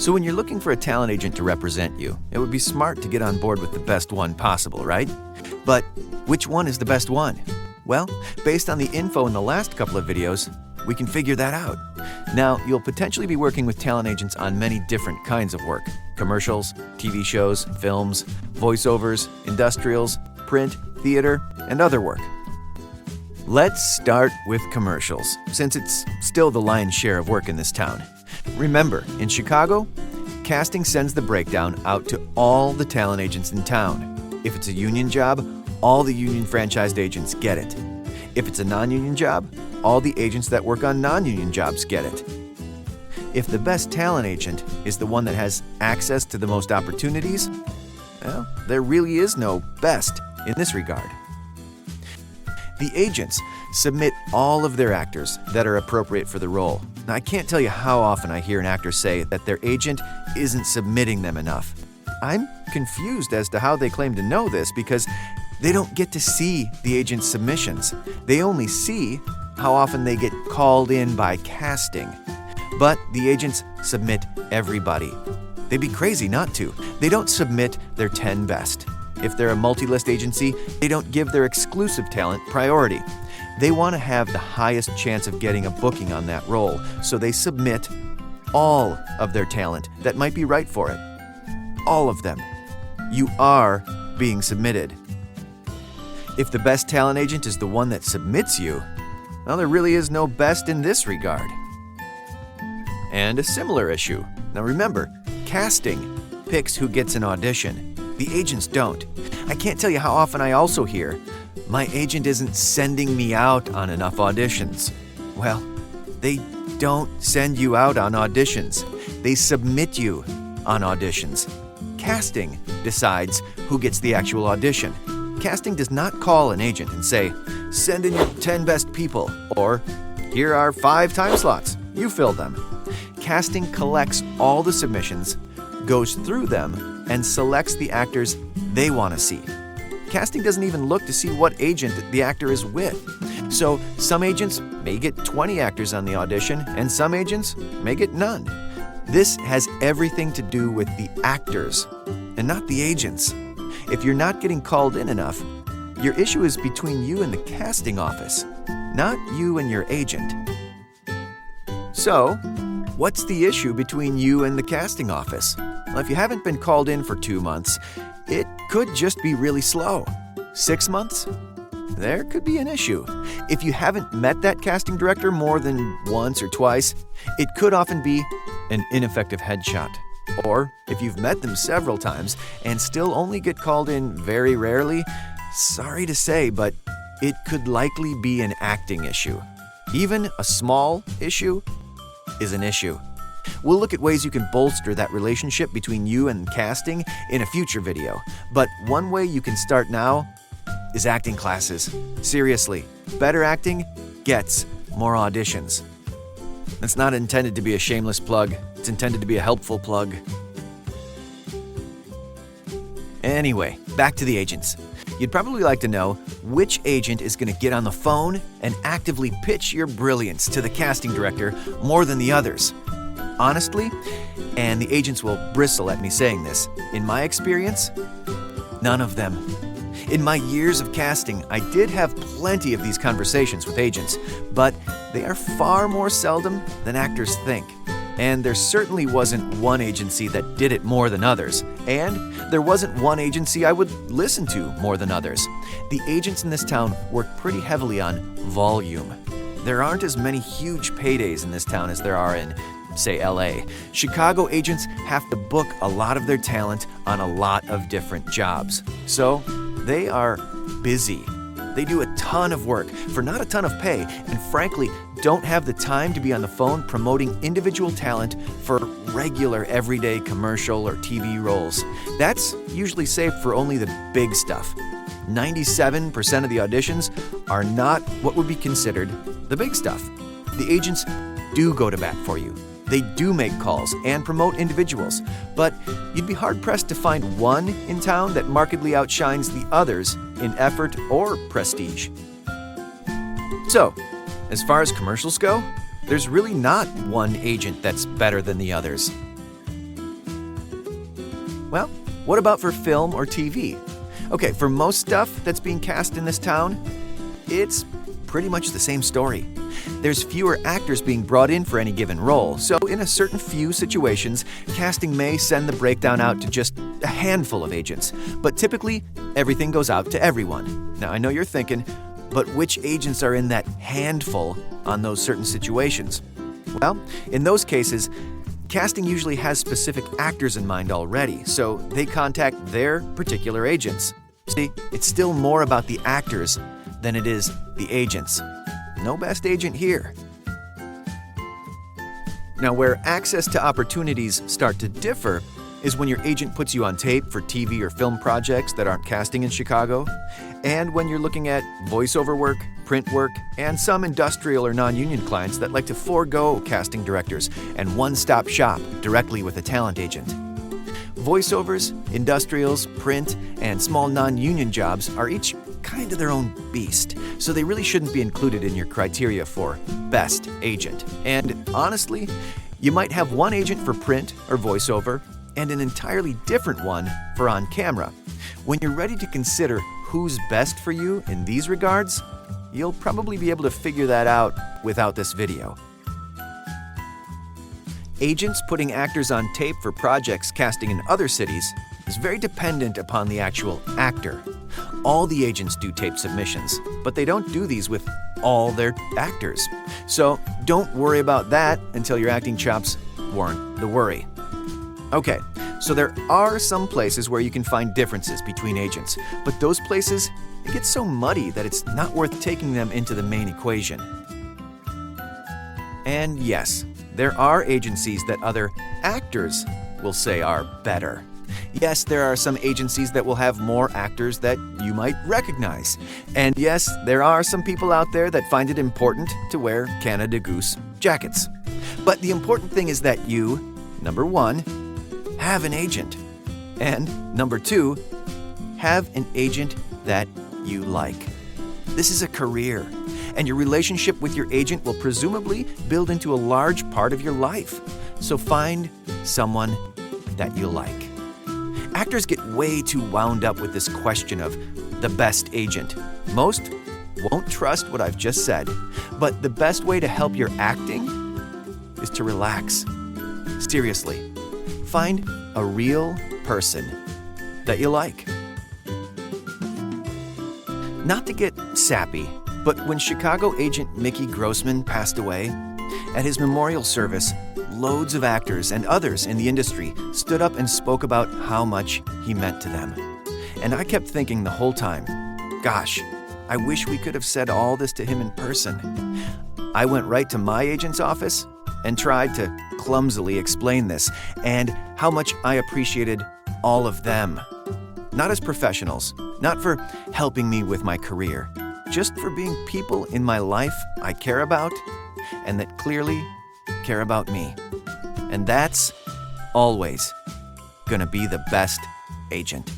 So when you're looking for a talent agent to represent you, it would be smart to get on board with the best one possible, right? But which one is the best one? Well, based on the info in the last couple of videos, we can figure that out. Now, you'll potentially be working with talent agents on many different kinds of work: commercials, TV shows, films, voiceovers, industrials, print, theater, and other work. Let's start with commercials, since it's still the lion's share of work in this town. Remember, in Chicago, casting sends the breakdown out to all the talent agents in town. If it's a union job, all the union franchised agents get it. If it's a non-union job, all the agents that work on non-union jobs get it. If the best talent agent is the one that has access to the most opportunities, well, there really is no best in this regard. The agents submit all of their actors that are appropriate for the role. Now, I can't tell you how often I hear an actor say that their agent isn't submitting them enough. I'm confused as to how they claim to know this because they don't get to see the agent's submissions. They only see how often they get called in by casting. But the agents submit everybody. They'd be crazy not to. They don't submit their 10 best. If they're a multi-list agency, they don't give their exclusive talent priority. They want to have the highest chance of getting a booking on that role, so they submit all of their talent that might be right for it. All of them. You are being submitted. If the best talent agent is the one that submits you, well, there really is no best in this regard. And a similar issue. Now remember, casting picks who gets an audition. The agents don't. I can't tell you how often I also hear, "My agent isn't sending me out on enough auditions." Well, they don't send you out on auditions. They submit you on auditions. Casting decides who gets the actual audition. Casting does not call an agent and say, "Send in your 10 best people," or "Here are 5 time slots. You fill them." Casting collects all the submissions, goes through them, and selects the actors they want to see. Casting doesn't even look to see what agent the actor is with. So some agents may get 20 actors on the audition, and some agents may get none. This has everything to do with the actors and not the agents. If you're not getting called in enough, your issue is between you and the casting office, not you and your agent. So, what's the issue between you and the casting office? Well, if you haven't been called in for 2 months, it could just be really slow. 6 months? There could be an issue. If you haven't met that casting director more than once or twice, it could often be an ineffective headshot. Or if you've met them several times and still only get called in very rarely, sorry to say, but it could likely be an acting issue. Even a small issue is an issue. We'll look at ways you can bolster that relationship between you and casting in a future video. But one way you can start now is acting classes. Seriously, better acting gets more auditions. It's not intended to be a shameless plug. It's intended to be a helpful plug. Anyway, back to the agents. You'd probably like to know which agent is going to get on the phone and actively pitch your brilliance to the casting director more than the others. Honestly, and the agents will bristle at me saying this, in my experience, none of them. In my years of casting, I did have plenty of these conversations with agents, but they are far more seldom than actors think. And there certainly wasn't one agency that did it more than others, and there wasn't one agency I would listen to more than others. The agents in this town work pretty heavily on volume. There aren't as many huge paydays in this town as there are in, say, LA. Chicago agents have to book a lot of their talent on a lot of different jobs. So they are busy. They do a ton of work for not a ton of pay, and frankly, don't have the time to be on the phone promoting individual talent for regular everyday commercial or TV roles. That's usually saved for only the big stuff. 97% of the auditions are not what would be considered the big stuff. The agents do go to bat for you. They do make calls and promote individuals, but you'd be hard-pressed to find one in town that markedly outshines the others in effort or prestige. So, as far as commercials go, there's really not one agent that's better than the others. Well, what about for film or TV? Okay, for most stuff that's being cast in this town, it's pretty much the same story. There's fewer actors being brought in for any given role, so in a certain few situations, casting may send the breakdown out to just a handful of agents. But typically, everything goes out to everyone. Now, I know you're thinking, but which agents are in that handful on those certain situations? Well, in those cases, casting usually has specific actors in mind already, so they contact their particular agents. See, it's still more about the actors than it is the agents. No best agent here. Now, where access to opportunities start to differ is when your agent puts you on tape for TV or film projects that aren't casting in Chicago, and when you're looking at voiceover work, print work, and some industrial or non-union clients that like to forego casting directors and one-stop shop directly with a talent agent. Voiceovers, industrials, print, and small non-union jobs are each kind of their own beast, so they really shouldn't be included in your criteria for best agent. And honestly, you might have one agent for print or voiceover and an entirely different one for on camera. When you're ready to consider who's best for you in these regards, you'll probably be able to figure that out without this video. Agents putting actors on tape for projects casting in other cities is very dependent upon the actual actor. All the agents do tape submissions, but they don't do these with all their actors. So don't worry about that until your acting chops warrant the worry. Okay, so there are some places where you can find differences between agents, but those places, it gets so muddy that it's not worth taking them into the main equation. And yes, there are agencies that other actors will say are better. Yes, there are some agencies that will have more actors that you might recognize. And yes, there are some people out there that find it important to wear Canada Goose jackets. But the important thing is that you, number one, have an agent. And number two, have an agent that you like. This is a career, and your relationship with your agent will presumably build into a large part of your life. So find someone that you like. Actors get way too wound up with this question of the best agent. Most won't trust what I've just said, but the best way to help your acting is to relax. Seriously, find a real person that you like. Not to get sappy, but when Chicago agent Mickey Grossman passed away, at his memorial service, loads of actors and others in the industry stood up and spoke about how much he meant to them. And I kept thinking the whole time, gosh, I wish we could have said all this to him in person. I went right to my agent's office and tried to clumsily explain this and how much I appreciated all of them. Not as professionals, not for helping me with my career, just for being people in my life I care about and that clearly care about me. And that's always gonna be the best agent.